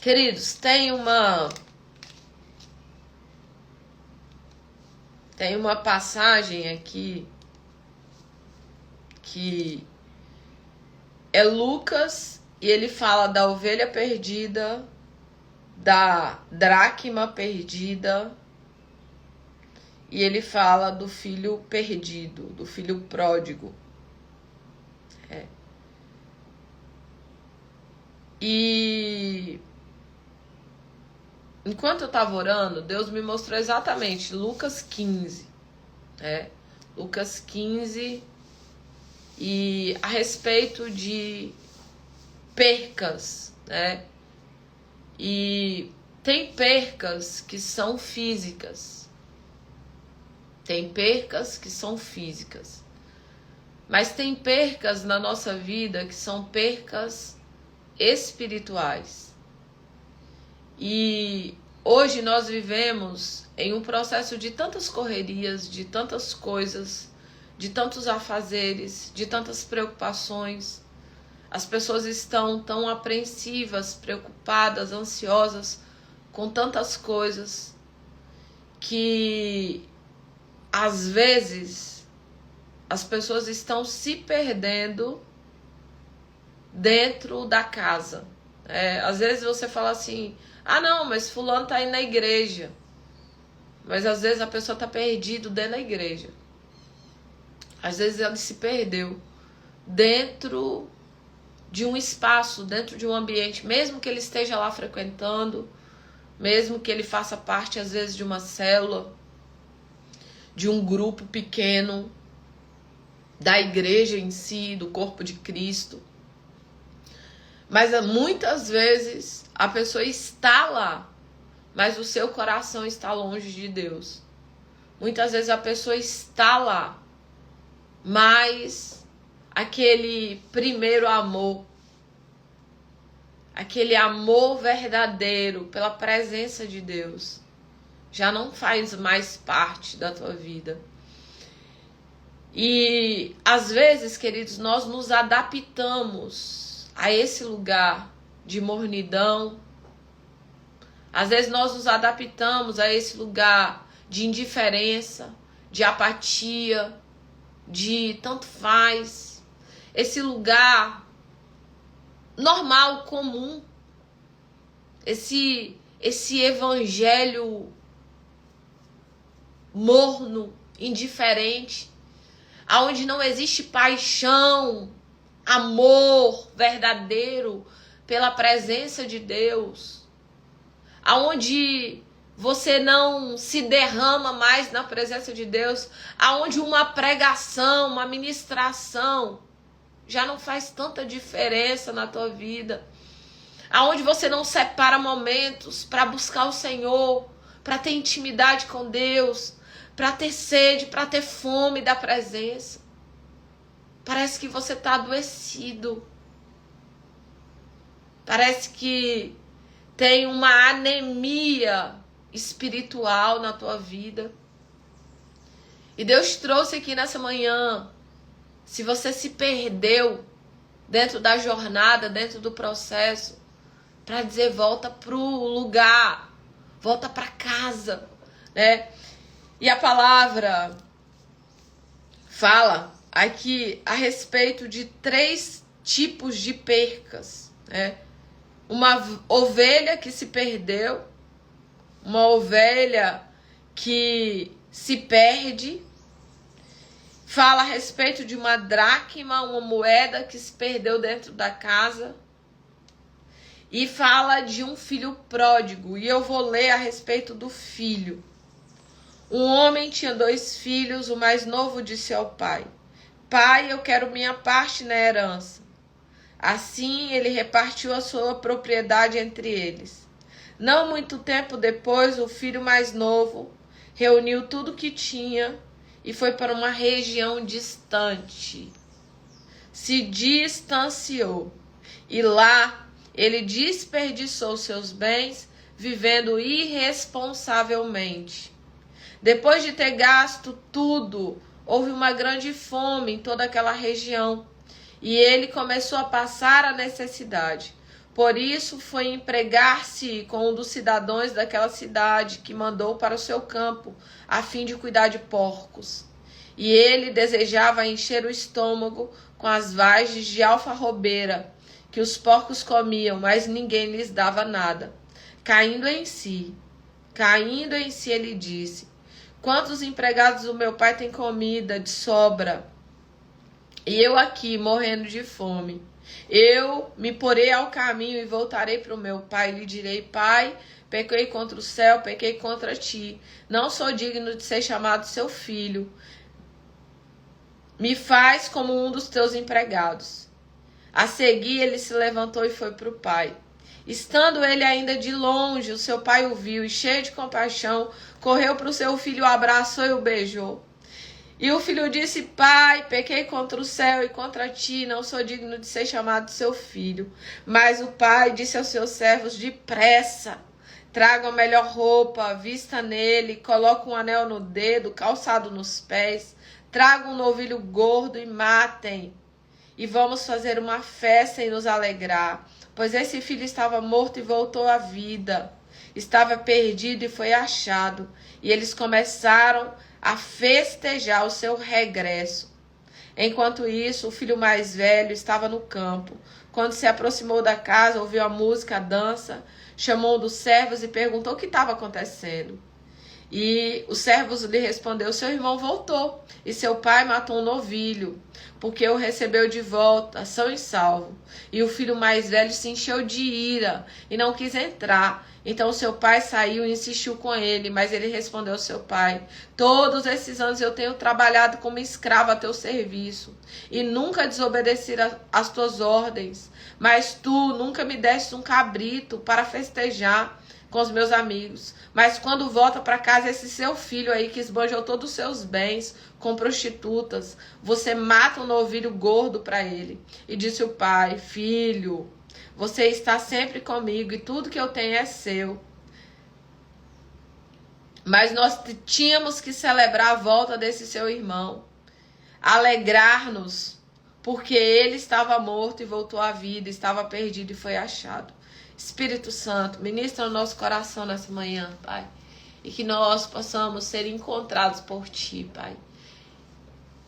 Queridos, tem uma passagem aqui que é Lucas, e ele fala da ovelha perdida, da dracma perdida, e ele fala do filho perdido, do filho pródigo. E enquanto eu estava orando, Deus me mostrou exatamente Lucas 15. Lucas 15, e a respeito de percas, né? E tem percas que são físicas. Tem percas que são físicas. Mas tem percas na nossa vida que são percas espirituais. E hoje nós vivemos em um processo de tantas correrias, de tantas coisas, de tantos afazeres, de tantas preocupações. As pessoas estão tão apreensivas, preocupadas, ansiosas com tantas coisas que às vezes as pessoas estão se perdendo dentro da casa. Às vezes você fala assim, ah não, mas fulano tá indo na igreja. Mas às vezes a pessoa tá perdido dentro da igreja. Às vezes ela se perdeu dentro de um espaço, dentro de um ambiente, mesmo que ele esteja lá frequentando, mesmo que ele faça parte às vezes de uma célula, de um grupo pequeno, da igreja em si, do corpo de Cristo. Mas muitas vezes a pessoa está lá, mas o seu coração está longe de Deus. Muitas vezes a pessoa está lá, mas aquele primeiro amor, aquele amor verdadeiro pela presença de Deus, já não faz mais parte da tua vida. E às vezes, queridos, nós nos adaptamos a esse lugar de mornidão. Às vezes nós nos adaptamos a esse lugar de indiferença, de apatia, de tanto faz. Esse lugar normal, comum. Esse evangelho morno, indiferente, aonde não existe paixão, amor verdadeiro pela presença de Deus, aonde você não se derrama mais na presença de Deus, aonde uma pregação, uma ministração já não faz tanta diferença na tua vida, aonde você não separa momentos para buscar o Senhor, para ter intimidade com Deus, para ter sede, para ter fome da presença. Parece que você está adoecido. Parece que tem uma anemia espiritual na tua vida. E Deus trouxe aqui nessa manhã, se você se perdeu dentro da jornada, dentro do processo, para dizer, volta pro lugar, volta para casa, né? E a palavra fala aqui a respeito de 3 tipos de percas, né? Uma ovelha que se perdeu, uma ovelha que se perde, fala a respeito de uma dracma, uma moeda que se perdeu dentro da casa, e fala de um filho pródigo. E eu vou ler a respeito do filho. Um homem tinha 2 filhos, o mais novo disse ao pai, pai, eu quero minha parte na herança. Assim ele repartiu a sua propriedade entre eles. Não muito tempo depois, o filho mais novo reuniu tudo o que tinha e foi para uma região distante. Se distanciou e lá ele desperdiçou seus bens vivendo irresponsavelmente. Depois de ter gasto tudo, houve uma grande fome em toda aquela região e ele começou a passar a necessidade. Por isso foi empregar-se com um dos cidadãos daquela cidade, que mandou para o seu campo, a fim de cuidar de porcos. E ele desejava encher o estômago com as vagens de alfarrobeira, que os porcos comiam, mas ninguém lhes dava nada. Caindo em si, ele disse: quantos empregados do meu pai têm comida de sobra, e eu aqui morrendo de fome? Eu me porei ao caminho e voltarei para o meu pai, e lhe direi: pai, pequei contra o céu, pequei contra ti, não sou digno de ser chamado seu filho. Me faz como um dos teus empregados. A seguir ele se levantou e foi para o pai. Estando ele ainda de longe, o seu pai o viu e, cheio de compaixão, correu para o seu filho, o abraçou e o beijou. E o filho disse: pai, pequei contra o céu e contra ti, não sou digno de ser chamado seu filho. Mas o pai disse aos seus servos: depressa, tragam a melhor roupa, vista nele, coloque um anel no dedo, calçado nos pés, tragam um novilho gordo e matem. E vamos fazer uma festa e nos alegrar, pois esse filho estava morto e voltou à vida. Estava perdido e foi achado. E eles começaram a festejar o seu regresso. Enquanto isso, o filho mais velho estava no campo. Quando se aproximou da casa, ouviu a música, a dança, chamou um dos servos e perguntou o que estava acontecendo. E os servos lhe respondeu: seu irmão voltou, e seu pai matou um novilho, porque o recebeu de volta, são e salvo. E o filho mais velho se encheu de ira e não quis entrar. Então seu pai saiu e insistiu com ele, mas ele respondeu ao seu pai: todos esses anos eu tenho trabalhado como escravo a teu serviço, e nunca desobedeci às tuas ordens. Mas tu nunca me deste um cabrito para festejar com os meus amigos. Mas quando volta para casa esse seu filho aí, que esbanjou todos os seus bens com prostitutas, você mata um novilho gordo para ele. E disse o pai: filho, você está sempre comigo e tudo que eu tenho é seu. Mas nós tínhamos que celebrar a volta desse seu irmão, alegrar-nos, porque ele estava morto e voltou à vida, estava perdido e foi achado. Espírito Santo, ministra no nosso coração nessa manhã, Pai, e que nós possamos ser encontrados por Ti, Pai.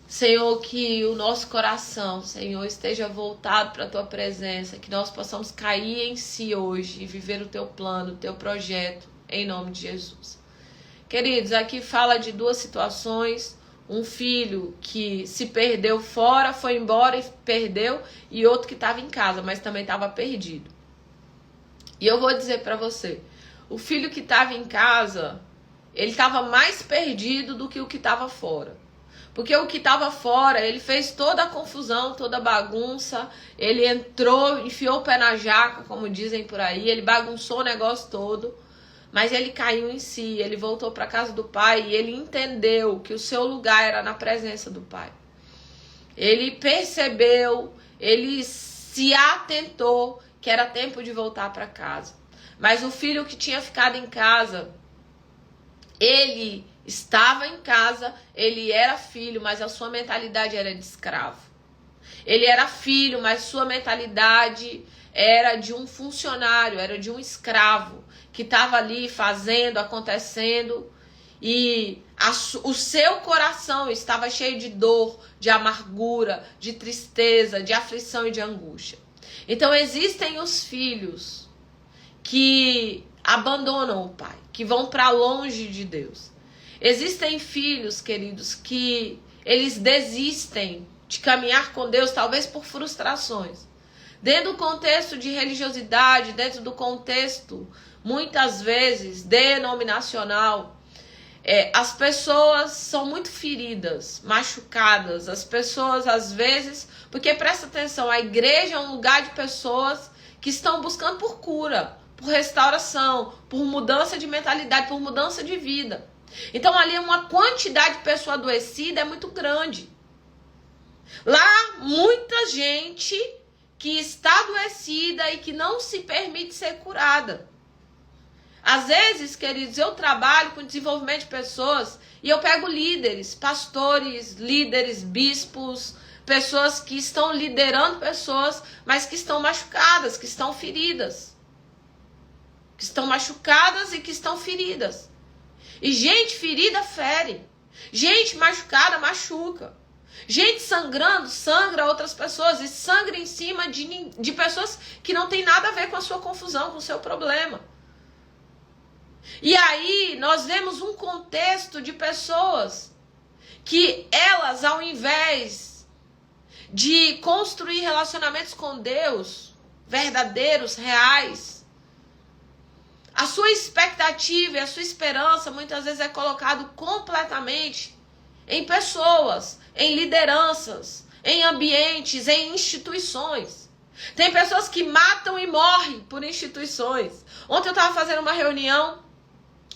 Senhor, que o nosso coração, Senhor, esteja voltado para a Tua presença, que nós possamos cair em Si hoje e viver o Teu plano, o Teu projeto, em nome de Jesus. Queridos, aqui fala de duas situações: um filho que se perdeu fora, foi embora e perdeu, e outro que estava em casa, mas também estava perdido. E eu vou dizer para você, o filho que estava em casa, ele estava mais perdido do que o que estava fora. Porque o que estava fora, ele fez toda a confusão, toda a bagunça, ele entrou, enfiou o pé na jaca, como dizem por aí, ele bagunçou o negócio todo, mas ele caiu em si, ele voltou para a casa do pai e ele entendeu que o seu lugar era na presença do pai. Ele percebeu, ele se atentou que era tempo de voltar para casa. Mas o filho que tinha ficado em casa, ele estava em casa, ele era filho, mas a sua mentalidade era de escravo. Ele era filho, mas sua mentalidade era de um funcionário, era de um escravo, que estava ali fazendo, acontecendo, e o seu coração estava cheio de dor, de amargura, de tristeza, de aflição e de angústia. Então existem os filhos que abandonam o pai, que vão para longe de Deus. Existem filhos, queridos, que eles desistem de caminhar com Deus, talvez por frustrações. Dentro do contexto de religiosidade, dentro do contexto, muitas vezes, denominacional, as pessoas são muito feridas, machucadas. As pessoas, às vezes, porque presta atenção, a igreja é um lugar de pessoas que estão buscando por cura, por restauração, por mudança de mentalidade, por mudança de vida. Então ali uma quantidade de pessoa adoecida é muito grande. Lá, muita gente que está adoecida e que não se permite ser curada. Às vezes, queridos, eu trabalho com desenvolvimento de pessoas e eu pego líderes, pastores, líderes, bispos, pessoas que estão liderando pessoas, mas que estão machucadas, que estão feridas. Que estão machucadas e que estão feridas. E gente ferida fere. Gente machucada machuca. Gente sangrando sangra outras pessoas. E sangra em cima de pessoas que não tem nada a ver com a sua confusão, com o seu problema. E aí nós vemos um contexto de pessoas que elas, ao invés de construir relacionamentos com Deus, verdadeiros, reais, a sua expectativa e a sua esperança muitas vezes é colocado completamente em pessoas, em lideranças, em ambientes, em instituições. Tem pessoas que matam e morrem por instituições. Ontem eu estava fazendo uma reunião,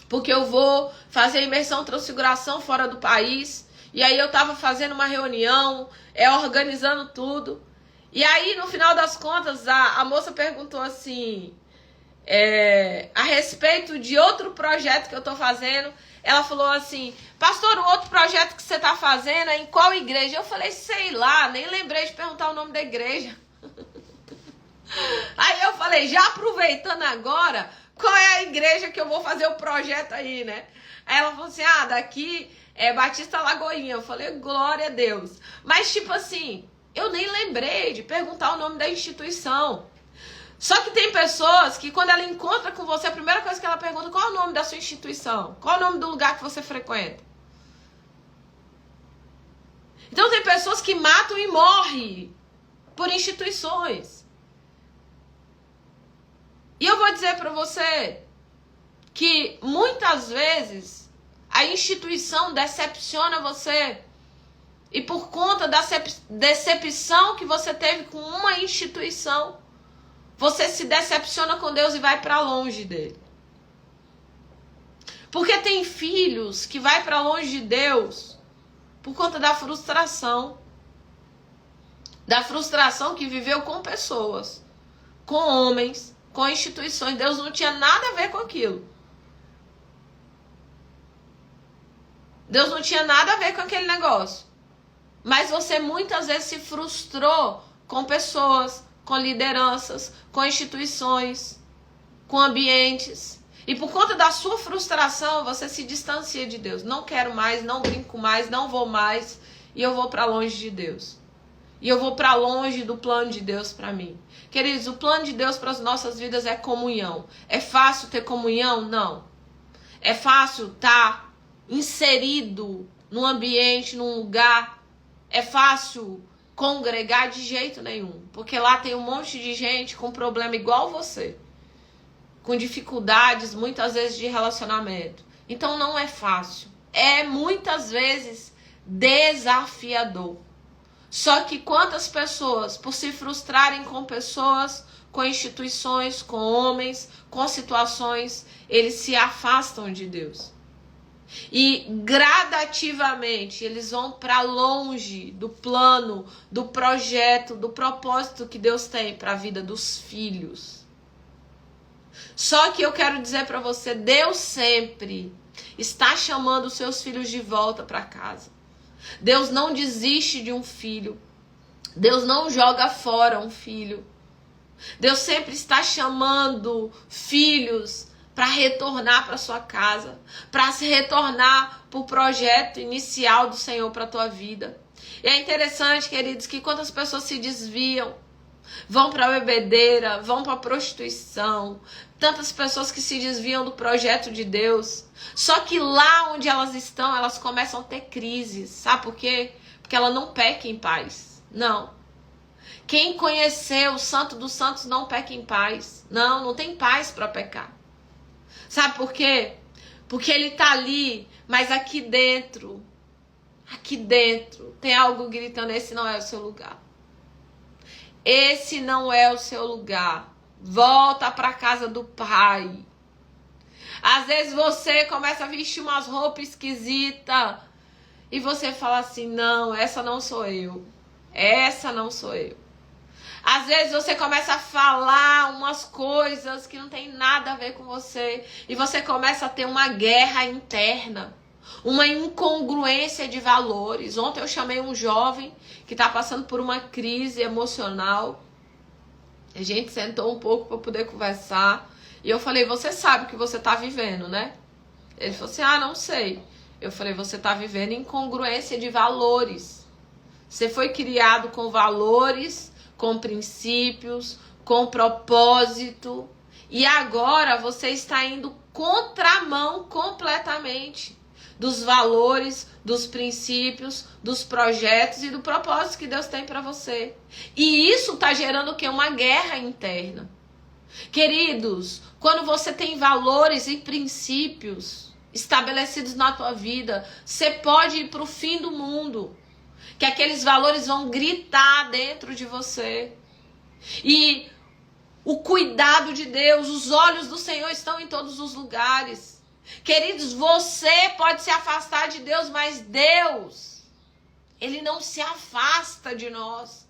porque eu vou fazer imersão transfiguração fora do país. E aí eu estava fazendo uma reunião, organizando tudo. E aí, no final das contas, a moça perguntou assim, a respeito de outro projeto que eu estou fazendo. Ela falou assim, pastor, o outro projeto que você está fazendo é em qual igreja? Eu falei, sei lá, nem lembrei de perguntar o nome da igreja. Aí eu falei, já aproveitando agora, qual é a igreja que eu vou fazer o projeto aí, né? Aí ela falou assim, daqui é Batista Lagoinha. Eu falei, glória a Deus. Mas tipo assim, eu nem lembrei de perguntar o nome da instituição. Só que tem pessoas que quando ela encontra com você, a primeira coisa que ela pergunta, qual é o nome da sua instituição? Qual é o nome do lugar que você frequenta? Então tem pessoas que matam e morrem por instituições. E eu vou dizer para você que muitas vezes a instituição decepciona você. E por conta da decepção que você teve com uma instituição, você se decepciona com Deus e vai para longe dele. Porque tem filhos que vai para longe de Deus por conta da frustração. Da frustração que viveu com pessoas, com homens, com instituições. Deus não tinha nada a ver com aquilo. Deus não tinha nada a ver com aquele negócio. Mas você muitas vezes se frustrou com pessoas, com lideranças, com instituições, com ambientes. E por conta da sua frustração, você se distancia de Deus. Não quero mais, não brinco mais, não vou mais. E eu vou para longe de Deus. E eu vou para longe do plano de Deus para mim. Queridos, o plano de Deus para as nossas vidas é comunhão. É fácil ter comunhão? Não. É fácil estar inserido num ambiente, num lugar. É fácil congregar? De jeito nenhum. Porque lá tem um monte de gente com problema igual você. Com dificuldades, muitas vezes, de relacionamento. Então não é fácil. É muitas vezes desafiador. Só que quantas pessoas, por se frustrarem com pessoas, com instituições, com homens, com situações, eles se afastam de Deus. E gradativamente eles vão para longe do plano, do projeto, do propósito que Deus tem para a vida dos filhos. Só que eu quero dizer para você, Deus sempre está chamando os seus filhos de volta para casa. Deus não desiste de um filho. Deus não joga fora um filho. Deus sempre está chamando filhos para retornar para sua casa, para se retornar para o projeto inicial do Senhor para a tua vida. E é interessante, queridos, que quantas pessoas se desviam, vão para a bebedeira, vão para a prostituição, tantas pessoas que se desviam do projeto de Deus. Só que lá onde elas estão, elas começam a ter crises. Sabe por quê? Porque ela não peca em paz. Não. Quem conheceu o Santo dos Santos não peca em paz. Não, não tem paz para pecar. Sabe por quê? Porque ele tá ali, mas aqui dentro tem algo gritando, esse não é o seu lugar. Esse não é o seu lugar. Volta para casa do Pai. Às vezes você começa a vestir umas roupas esquisitas e você fala assim, não, essa não sou eu. Essa não sou eu. Às vezes você começa a falar umas coisas que não tem nada a ver com você e você começa a ter uma guerra interna. uma incongruência de valores. Ontem eu chamei um jovem que está passando por uma crise emocional. A gente sentou um pouco para poder conversar. E eu falei, você sabe o que você está vivendo, né? Ele falou assim, não sei. Eu falei, você está vivendo incongruência de valores. Você foi criado com valores, com princípios, com propósito. E agora você está indo contramão completamente dos valores, dos princípios, dos projetos e do propósito que Deus tem para você. E isso está gerando o quê? Uma guerra interna. Queridos, quando você tem valores e princípios estabelecidos na tua vida, você pode ir para o fim do mundo, que aqueles valores vão gritar dentro de você. E o cuidado de Deus, os olhos do Senhor estão em todos os lugares. Queridos, você pode se afastar de Deus, mas Deus, Ele não se afasta de nós.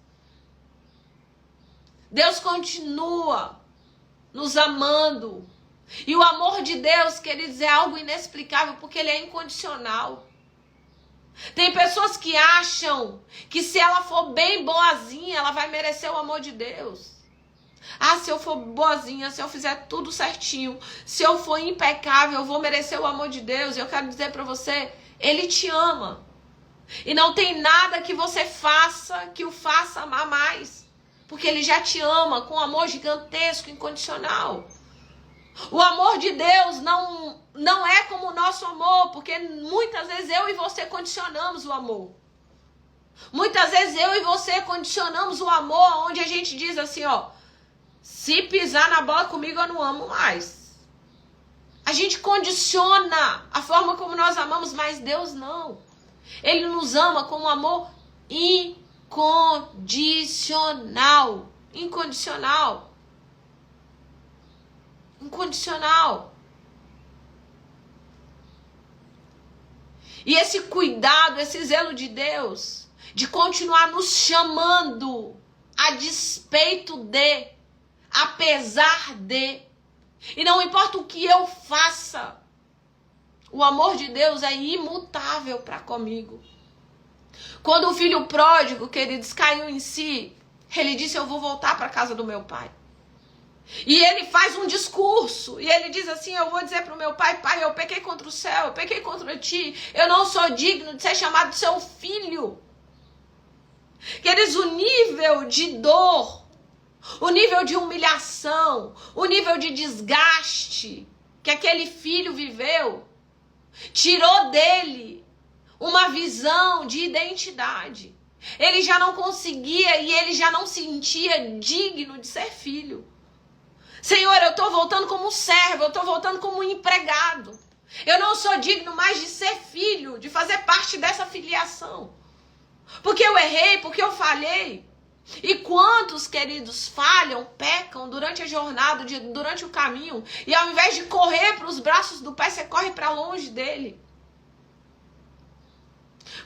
Deus continua nos amando. E o amor de Deus, queridos, é algo inexplicável, porque Ele é incondicional. Tem pessoas que acham que se ela for bem boazinha, ela vai merecer o amor de Deus. Se eu for boazinha, se eu fizer tudo certinho, se eu for impecável, eu vou merecer o amor de Deus. E eu quero dizer para você, Ele te ama. E não tem nada que você faça que o faça amar mais. Porque Ele já te ama com um amor gigantesco, incondicional. O amor de Deus não é como o nosso amor, porque muitas vezes eu e você condicionamos o amor. Muitas vezes eu e você condicionamos o amor, onde a gente diz assim, se pisar na bola comigo eu não amo mais. A gente condiciona a forma como nós amamos, mas Deus não. Ele nos ama com um amor incondicional. Incondicional. Incondicional. E esse cuidado, esse zelo de Deus, de continuar nos chamando a despeito de, apesar de, e não importa o que eu faça, o amor de Deus é imutável para comigo. Quando o filho pródigo, queridos, caiu em si, ele disse, eu vou voltar para a casa do meu pai. E ele faz um discurso, e ele diz assim, eu vou dizer para o meu pai, pai, eu pequei contra o céu, eu pequei contra ti, eu não sou digno de ser chamado seu filho. Queridos, o nível de dor, o nível de humilhação, o nível de desgaste que aquele filho viveu, tirou dele uma visão de identidade. Ele já não conseguia e ele já não se sentia digno de ser filho. Senhor, eu estou voltando como servo, eu estou voltando como empregado. Eu não sou digno mais de ser filho, de fazer parte dessa filiação. Porque eu errei, porque eu falhei. E quantos, queridos, falham, pecam durante a jornada, durante o caminho, e ao invés de correr para os braços do Pai, você corre para longe dele.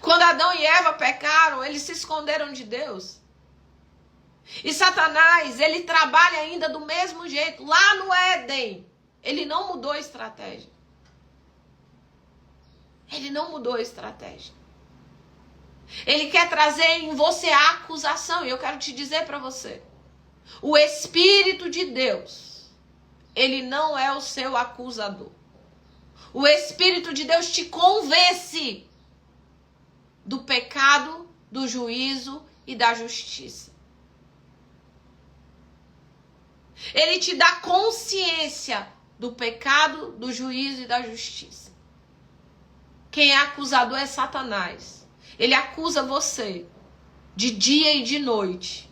Quando Adão e Eva pecaram, eles se esconderam de Deus. E Satanás, ele trabalha ainda do mesmo jeito. Lá no Éden, ele não mudou a estratégia. Ele não mudou a estratégia. Ele quer trazer em você a acusação. E eu quero te dizer para você. O Espírito de Deus, ele não é o seu acusador. O Espírito de Deus te convence do pecado, do juízo e da justiça. Ele te dá consciência do pecado, do juízo e da justiça. Quem é acusador é Satanás. Ele acusa você de dia e de noite.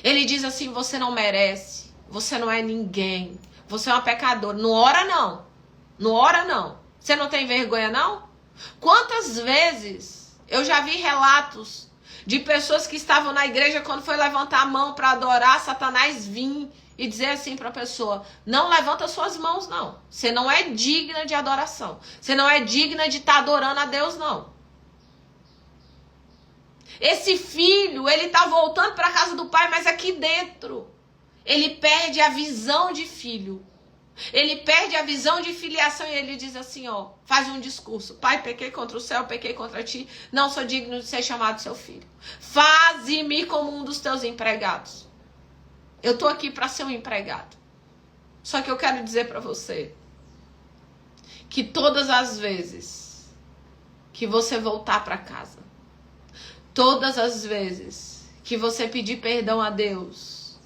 Ele diz assim, você não merece, você não é ninguém, você é uma pecadora. Não ora não, não ora não. Você não tem vergonha não? Quantas vezes eu já vi relatos de pessoas que estavam na igreja, quando foi levantar a mão para adorar, Satanás vir e dizer assim para a pessoa, não levanta suas mãos não, você não é digna de adoração, você não é digna de estar adorando a Deus não. Esse filho, ele está voltando para a casa do pai, mas aqui dentro, ele perde a visão de filho. Ele perde a visão de filiação e ele diz assim, ó, faz um discurso. Pai, pequei contra o céu, pequei contra ti, não sou digno de ser chamado seu filho. Faze-me como um dos teus empregados. Eu tô aqui para ser um empregado. Só que eu quero dizer para você que todas as vezes que você voltar para casa, todas as vezes que você pedir perdão a Deus,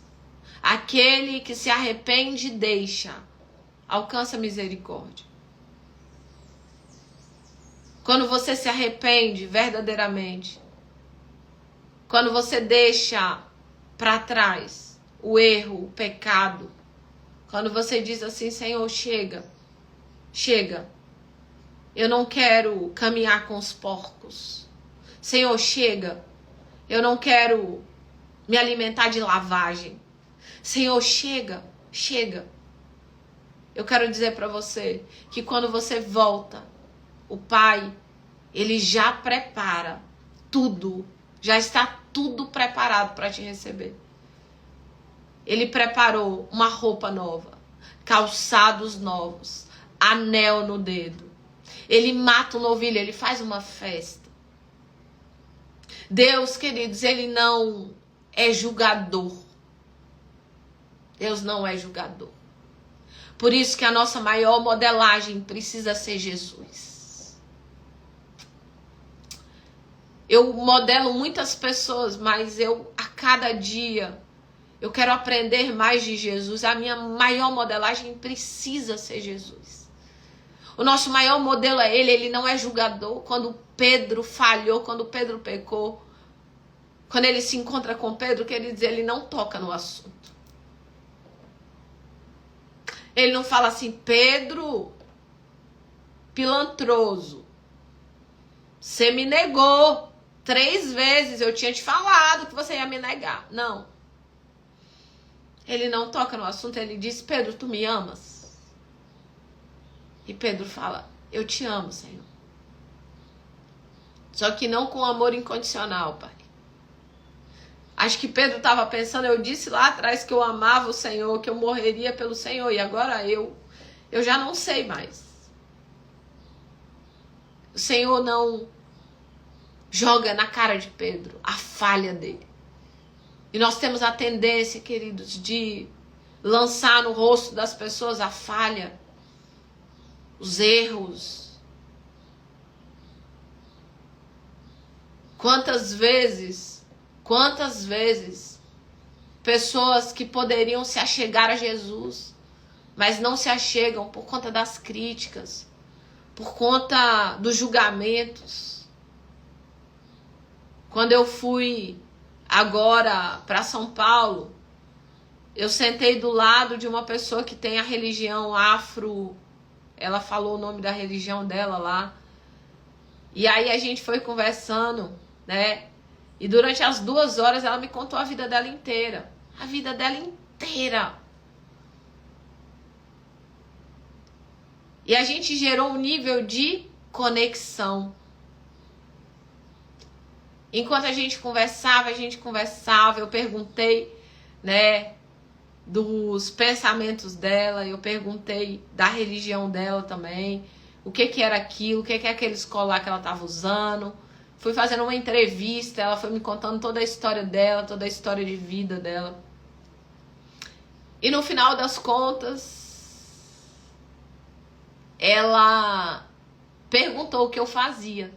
aquele que se arrepende deixa, alcança misericórdia. Quando você se arrepende verdadeiramente, quando você deixa para trás o erro, o pecado, quando você diz assim, Senhor, chega, chega, eu não quero caminhar com os porcos. Senhor, chega, eu não quero me alimentar de lavagem. Senhor, chega, chega. Eu quero dizer para você que quando você volta, o Pai, Ele já prepara tudo, já está tudo preparado para te receber. Ele preparou uma roupa nova, calçados novos, anel no dedo. Ele mata o novilho, ele faz uma festa. Deus, queridos, Ele não é julgador. Deus não é julgador. Por isso que a nossa maior modelagem precisa ser Jesus. Eu modelo muitas pessoas, mas a cada dia, eu quero aprender mais de Jesus. A minha maior modelagem precisa ser Jesus. O nosso maior modelo é Ele não é julgador. Quando Pedro falhou, quando Pedro pecou, quando ele se encontra com Pedro, quer dizer, ele não toca no assunto. Ele não fala assim, Pedro, pilantroso, você me negou 3 vezes, eu tinha te falado que você ia me negar. Não. Ele não toca no assunto, ele diz, Pedro, tu me amas? E Pedro fala, eu te amo, Senhor. Só que não com amor incondicional, Pai. Acho que Pedro estava pensando, eu disse lá atrás que eu amava o Senhor, que eu morreria pelo Senhor, e agora eu já não sei mais. O Senhor não joga na cara de Pedro a falha dele. E nós temos a tendência, queridos, de lançar no rosto das pessoas a falha, os erros. Quantas vezes pessoas que poderiam se achegar a Jesus, mas não se achegam por conta das críticas, por conta dos julgamentos. Quando eu fui agora para São Paulo, eu sentei do lado de uma pessoa que tem a religião afro, ela falou o nome da religião dela lá, e aí a gente foi conversando, né? E durante as 2 horas ela me contou a vida dela inteira. A vida dela inteira. E a gente gerou um nível de conexão. Enquanto a gente conversava, eu perguntei, né, dos pensamentos dela, eu perguntei da religião dela também, o que era aquilo, o que é aquele colar que ela estava usando. Fui fazendo uma entrevista, ela foi me contando toda a história dela, toda a história de vida dela. E no final das contas, ela perguntou o que eu fazia.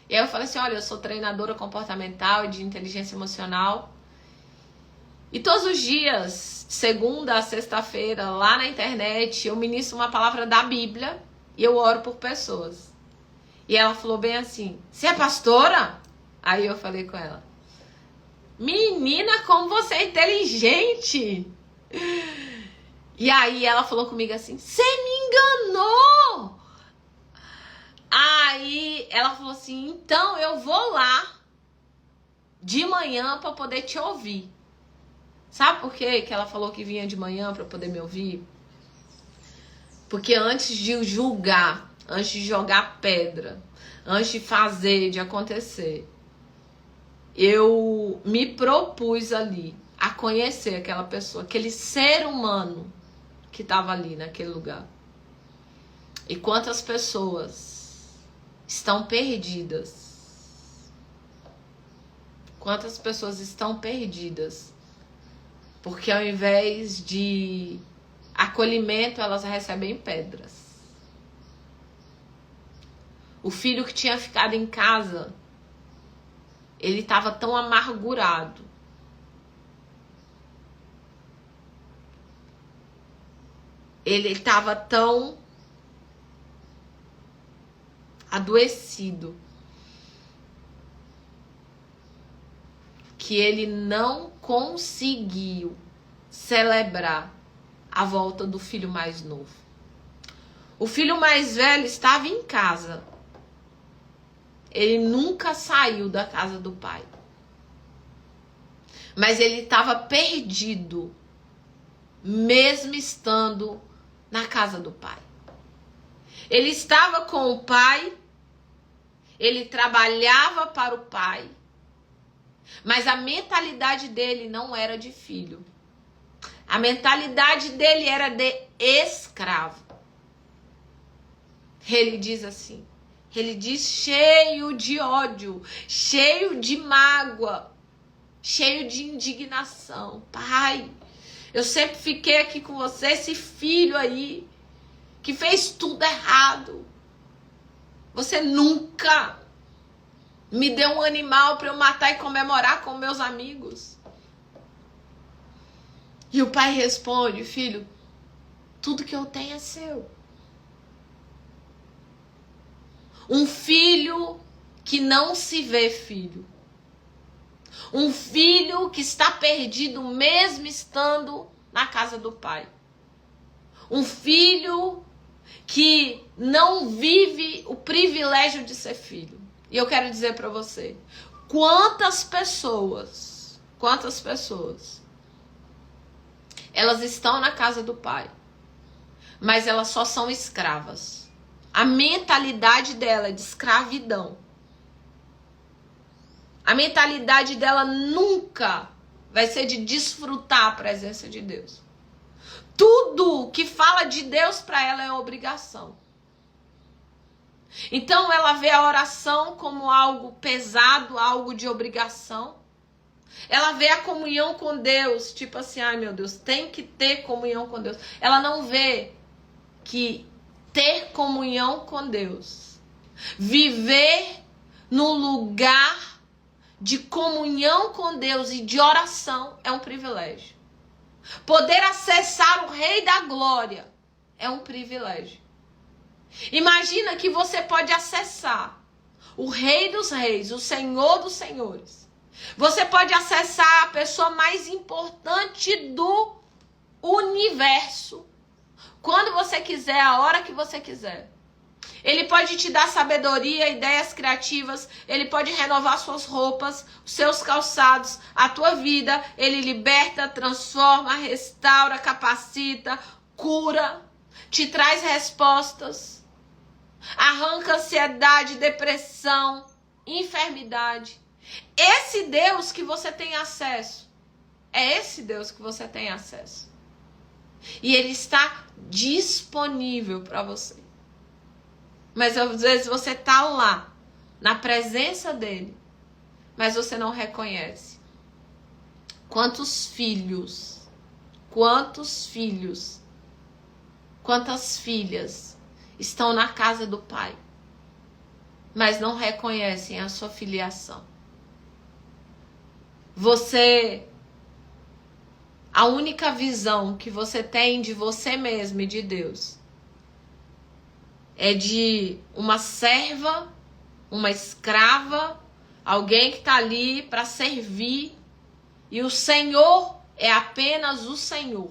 E aí eu falei assim, olha, eu sou treinadora comportamental e de inteligência emocional. E todos os dias, de segunda a sexta-feira, lá na internet, eu ministro uma palavra da Bíblia e eu oro por pessoas. E ela falou bem assim, você é pastora? Aí eu falei com ela, menina, como você é inteligente. E aí ela falou comigo assim, você me enganou. Aí ela falou assim, então eu vou lá de manhã para poder te ouvir. Sabe por quê que ela falou que vinha de manhã para poder me ouvir? Porque antes de julgar, antes de jogar pedra, antes de fazer, de acontecer, eu me propus ali a conhecer aquela pessoa, aquele ser humano que estava ali naquele lugar. E quantas pessoas estão perdidas? Quantas pessoas estão perdidas? Porque ao invés de acolhimento, elas recebem pedras. O filho que tinha ficado em casa, ele estava tão amargurado. Ele estava tão adoecido que ele não conseguiu celebrar a volta do filho mais novo. O filho mais velho estava em casa. Ele nunca saiu da casa do pai. Mas ele estava perdido, mesmo estando na casa do pai. Ele estava com o pai, ele trabalhava para o pai, mas a mentalidade dele não era de filho. A mentalidade dele era de escravo. Ele diz assim, ele diz cheio de ódio, cheio de mágoa, cheio de indignação. Pai, eu sempre fiquei aqui com você, esse filho aí, que fez tudo errado. Você nunca me deu um animal para eu matar e comemorar com meus amigos. E o pai responde, filho, tudo que eu tenho é seu. Um filho que não se vê filho. Um filho que está perdido mesmo estando na casa do pai. Um filho que não vive o privilégio de ser filho. E eu quero dizer para você, quantas pessoas, elas estão na casa do pai, mas elas só são escravas. A mentalidade dela é de escravidão. A mentalidade dela nunca vai ser de desfrutar a presença de Deus. Tudo que fala de Deus para ela é obrigação. Então ela vê a oração como algo pesado, algo de obrigação. Ela vê a comunhão com Deus, tipo assim, ai meu Deus, tem que ter comunhão com Deus. Ela não vê que ter comunhão com Deus, viver no lugar de comunhão com Deus e de oração é um privilégio. Poder acessar o Rei da Glória é um privilégio. Imagina que você pode acessar o Rei dos Reis, o Senhor dos Senhores. Você pode acessar a pessoa mais importante do universo. Quando você quiser, a hora que você quiser. Ele pode te dar sabedoria, ideias criativas. Ele pode renovar suas roupas, os seus calçados, a tua vida. Ele liberta, transforma, restaura, capacita, cura, te traz respostas. Arranca ansiedade, depressão, enfermidade. Esse Deus que você tem acesso. É esse Deus que você tem acesso. E ele está disponível para você. Mas às vezes você está lá, na presença dele, mas você não reconhece. Quantos filhos, quantas filhas estão na casa do pai, mas não reconhecem a sua filiação. A única visão que você tem de você mesmo e de Deus é de uma serva, uma escrava, alguém que está ali para servir, e o Senhor é apenas o Senhor.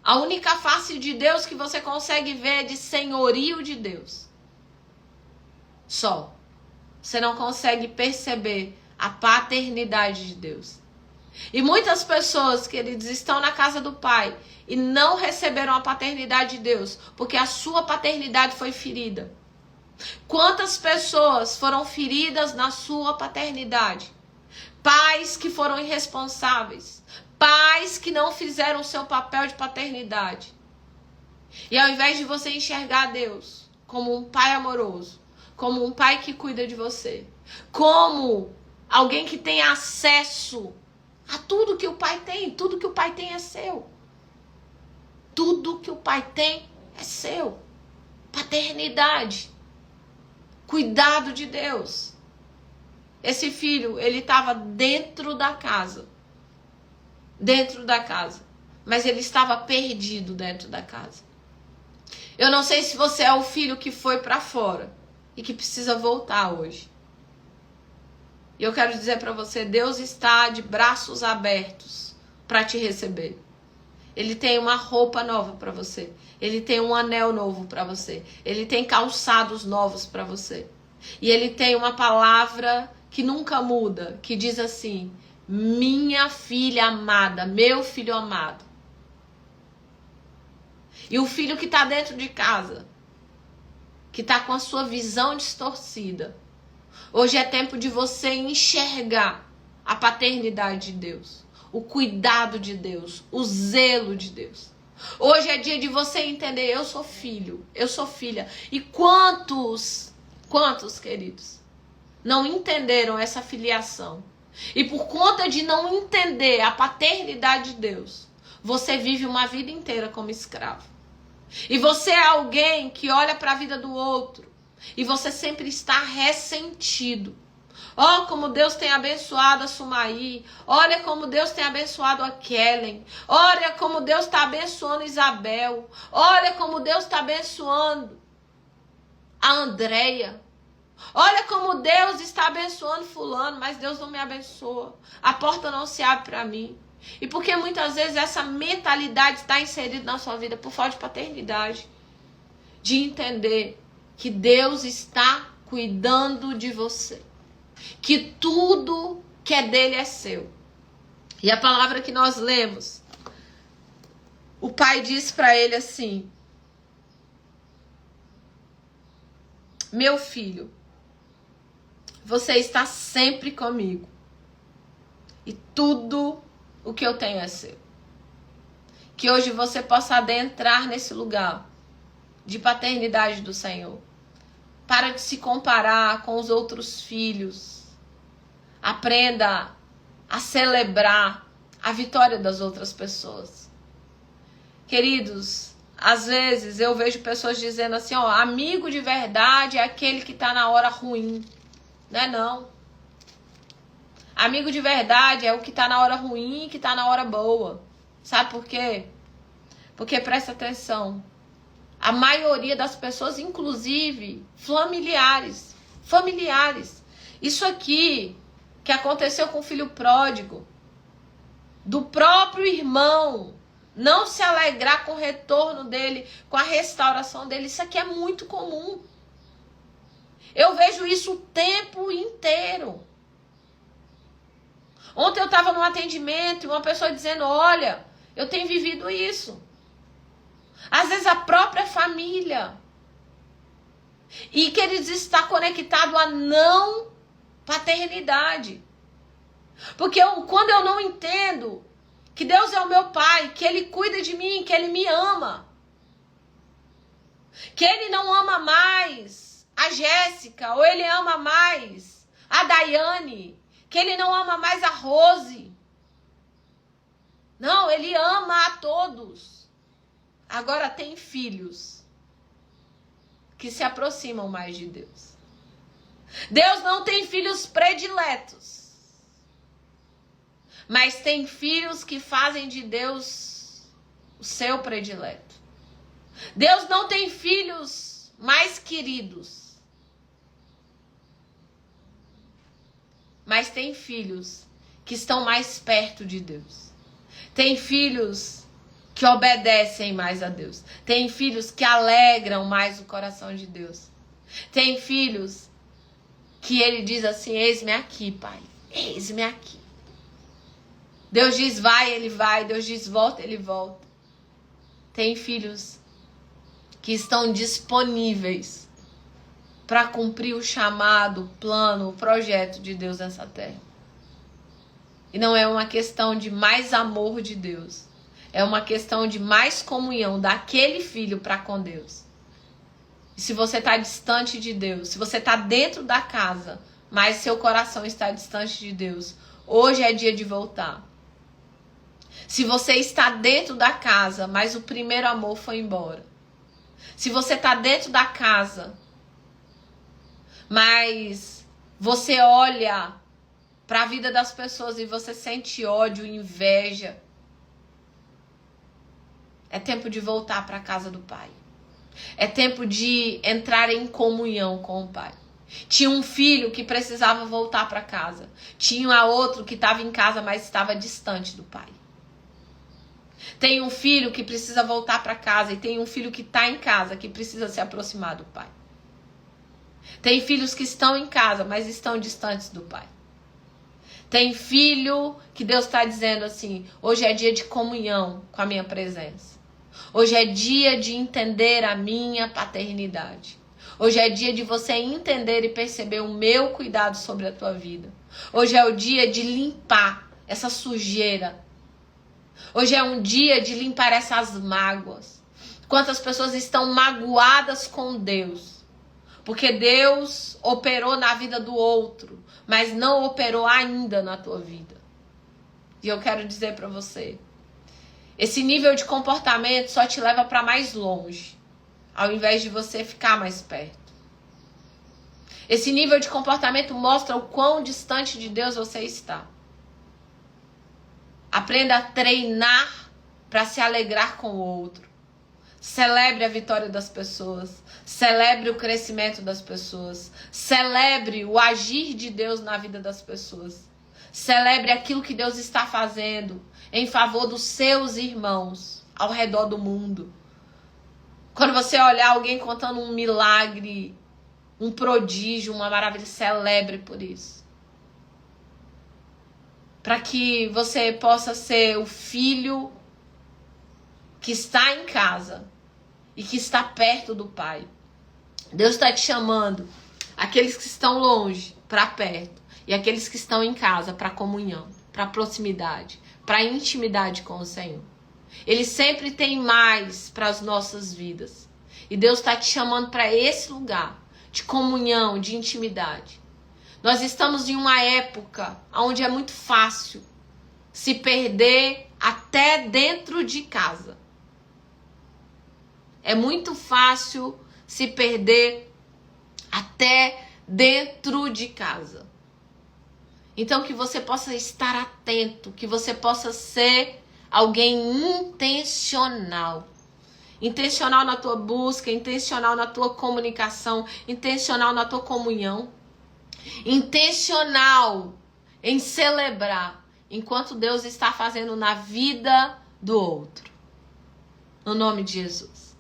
A única face de Deus que você consegue ver é de senhorio de Deus. Só. Você não consegue perceber a paternidade de Deus. E muitas pessoas, queridos, estão na casa do Pai e não receberam a paternidade de Deus, porque a sua paternidade foi ferida. Quantas pessoas foram feridas na sua paternidade? Pais que foram irresponsáveis, Pais que não fizeram o seu papel de paternidade. E ao invés de você enxergar Deus como um pai amoroso, como um pai que cuida de você, como alguém que tem acesso a tudo que o pai tem, tudo que o pai tem é seu. Tudo que o pai tem é seu. Paternidade. Cuidado de Deus. Esse filho, ele estava dentro da casa. Dentro da casa. Mas ele estava perdido dentro da casa. Eu não sei se você é o filho que foi para fora e que precisa voltar hoje. E eu quero dizer para você, Deus está de braços abertos para te receber. Ele tem uma roupa nova para você. Ele tem um anel novo para você. Ele tem calçados novos para você. E ele tem uma palavra que nunca muda, que diz assim: minha filha amada, meu filho amado. E o filho que está dentro de casa, que está com a sua visão distorcida, hoje é tempo de você enxergar a paternidade de Deus, o cuidado de Deus, o zelo de Deus. Hoje é dia de você entender, eu sou filho, eu sou filha. E quantos, queridos, não entenderam essa filiação? E por conta de não entender a paternidade de Deus, você vive uma vida inteira como escravo. E você é alguém que olha para a vida do outro e você sempre está ressentido. Ó, como Deus tem abençoado a Sumaí. Olha como Deus tem abençoado a Kellen. Olha como Deus está abençoando a Isabel. Olha como Deus está abençoando a Andréia. Olha como Deus está abençoando fulano, mas Deus não me abençoa. A porta não se abre para mim. E porque muitas vezes essa mentalidade está inserida na sua vida por falta de paternidade. De entender que Deus está cuidando de você. Que tudo que é dele é seu. E a palavra que nós lemos, o pai diz para ele assim: meu filho, você está sempre comigo. E tudo o que eu tenho é seu. Que hoje você possa adentrar nesse lugar de paternidade do Senhor. Para de se comparar com os outros filhos. Aprenda a celebrar a vitória das outras pessoas. Queridos, às vezes eu vejo pessoas dizendo assim, ó, amigo de verdade é aquele que está na hora ruim. Não é não. Amigo de verdade é o que está na hora ruim e que está na hora boa. Sabe por quê? Porque presta atenção. A maioria das pessoas, inclusive familiares. Isso aqui que aconteceu com o filho pródigo, do próprio irmão, não se alegrar com o retorno dele, com a restauração dele, isso aqui é muito comum. Eu vejo isso o tempo inteiro. Ontem eu estava num atendimento e uma pessoa dizendo, olha, eu tenho vivido isso. Às vezes a própria família. E que eles estão conectados à não paternidade. Porque quando eu não entendo que Deus é o meu pai, que Ele cuida de mim, que Ele me ama, que Ele não ama mais a Jéssica, ou Ele ama mais a Daiane, que Ele não ama mais a Rose. Não, Ele ama a todos. Agora tem filhos que se aproximam mais de Deus. Deus não tem filhos prediletos, mas tem filhos que fazem de Deus o seu predileto. Deus não tem filhos mais queridos, mas tem filhos que estão mais perto de Deus. Tem filhos que obedecem mais a Deus. Tem filhos que alegram mais o coração de Deus. Tem filhos que ele diz assim, eis-me aqui, pai. Eis-me aqui. Deus diz vai, ele vai. Deus diz volta, ele volta. Tem filhos que estão disponíveis para cumprir o chamado, o plano, o projeto de Deus nessa terra. E não é uma questão de mais amor de Deus. É uma questão de mais comunhão daquele filho para com Deus. E se você está distante de Deus, se você está dentro da casa, mas seu coração está distante de Deus, hoje é dia de voltar. Se você está dentro da casa, mas o primeiro amor foi embora. Se você está dentro da casa, mas você olha para a vida das pessoas e você sente ódio, inveja, é tempo de voltar para a casa do Pai. É tempo de entrar em comunhão com o Pai. Tinha um filho que precisava voltar para casa. Tinha outro que estava em casa, mas estava distante do Pai. Tem um filho que precisa voltar para casa e tem um filho que está em casa, que precisa se aproximar do Pai. Tem filhos que estão em casa, mas estão distantes do Pai. Tem filho que Deus está dizendo assim, hoje é dia de comunhão com a minha presença. Hoje é dia de entender a minha paternidade. Hoje é dia de você entender e perceber o meu cuidado sobre a tua vida. Hoje é o dia de limpar essa sujeira. Hoje é um dia de limpar essas mágoas. Quantas pessoas estão magoadas com Deus? Porque Deus operou na vida do outro, mas não operou ainda na tua vida. E eu quero dizer para você, esse nível de comportamento só te leva para mais longe, ao invés de você ficar mais perto. Esse nível de comportamento mostra o quão distante de Deus você está. Aprenda a treinar para se alegrar com o outro. Celebre a vitória das pessoas. Celebre o crescimento das pessoas. Celebre o agir de Deus na vida das pessoas. Celebre aquilo que Deus está fazendo em favor dos seus irmãos ao redor do mundo. Quando você olhar alguém contando um milagre, um prodígio, uma maravilha, celebre por isso. Para que você possa ser o filho que está em casa e que está perto do Pai. Deus está te chamando, aqueles que estão longe, para perto, e aqueles que estão em casa, para comunhão, para proximidade, para intimidade com o Senhor. Ele sempre tem mais para as nossas vidas. E Deus está te chamando para esse lugar de comunhão, de intimidade. Nós estamos em uma época onde é muito fácil se perder até dentro de casa. É muito fácil se perder até dentro de casa. Então que você possa estar atento, que você possa ser alguém intencional. Intencional na tua busca, intencional na tua comunicação, intencional na tua comunhão. Intencional em celebrar enquanto Deus está fazendo na vida do outro. No nome de Jesus.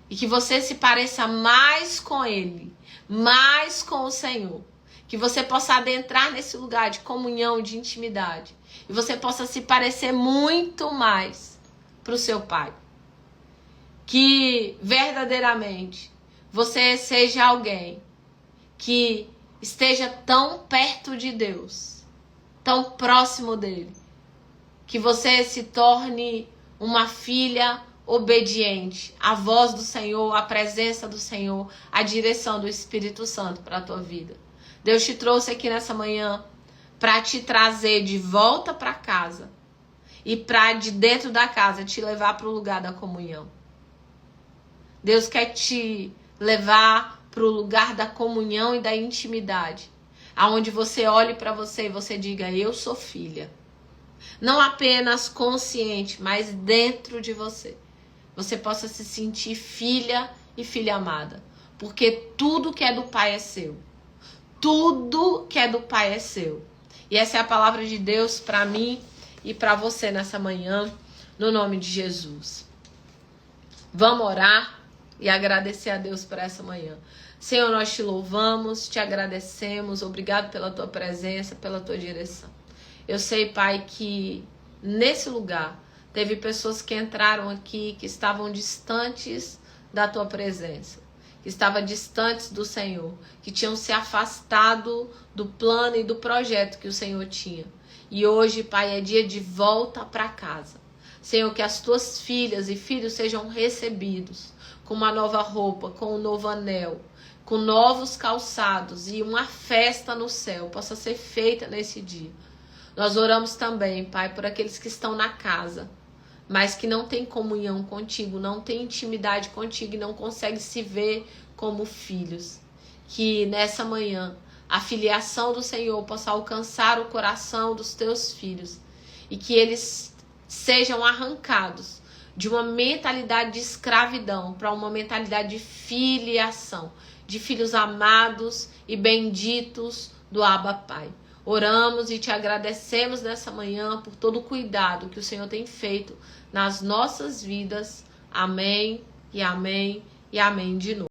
E que você se pareça mais com Ele, mais com o Senhor. Que você possa adentrar nesse lugar de comunhão, de intimidade. E você possa se parecer muito mais para o seu Pai. Que verdadeiramente você seja alguém que esteja tão perto de Deus, tão próximo dele, que você se torne uma filha obediente à voz do Senhor, à presença do Senhor, à direção do Espírito Santo para a tua vida. Deus te trouxe aqui nessa manhã para te trazer de volta para casa e para de dentro da casa te levar para o lugar da comunhão. Deus quer te levar para o lugar da comunhão e da intimidade, aonde você olhe para você e você diga, eu sou filha. Não apenas consciente, mas dentro de você. Você possa se sentir filha e filha amada. Porque tudo que é do Pai é seu. Tudo que é do Pai é seu. E essa é a palavra de Deus para mim e para você nessa manhã, no nome de Jesus. Vamos orar e agradecer a Deus por essa manhã. Senhor, nós te louvamos, te agradecemos. Obrigado pela tua presença, pela tua direção. Eu sei, Pai, que nesse lugar teve pessoas que entraram aqui, que estavam distantes da tua presença, que estavam distantes do Senhor, que tinham se afastado do plano e do projeto que o Senhor tinha. E hoje, Pai, é dia de volta para casa. Senhor, que as tuas filhas e filhos sejam recebidos com uma nova roupa, com um novo anel, com novos calçados e uma festa no céu possa ser feita nesse dia. Nós oramos também, Pai, por aqueles que estão na casa, mas que não têm comunhão contigo, não têm intimidade contigo e não conseguem se ver como filhos. Que nessa manhã a filiação do Senhor possa alcançar o coração dos teus filhos e que eles sejam arrancados de uma mentalidade de escravidão para uma mentalidade de filiação, de filhos amados e benditos do Abba Pai. Oramos e te agradecemos nessa manhã por todo o cuidado que o Senhor tem feito nas nossas vidas. Amém e amém e amém de novo.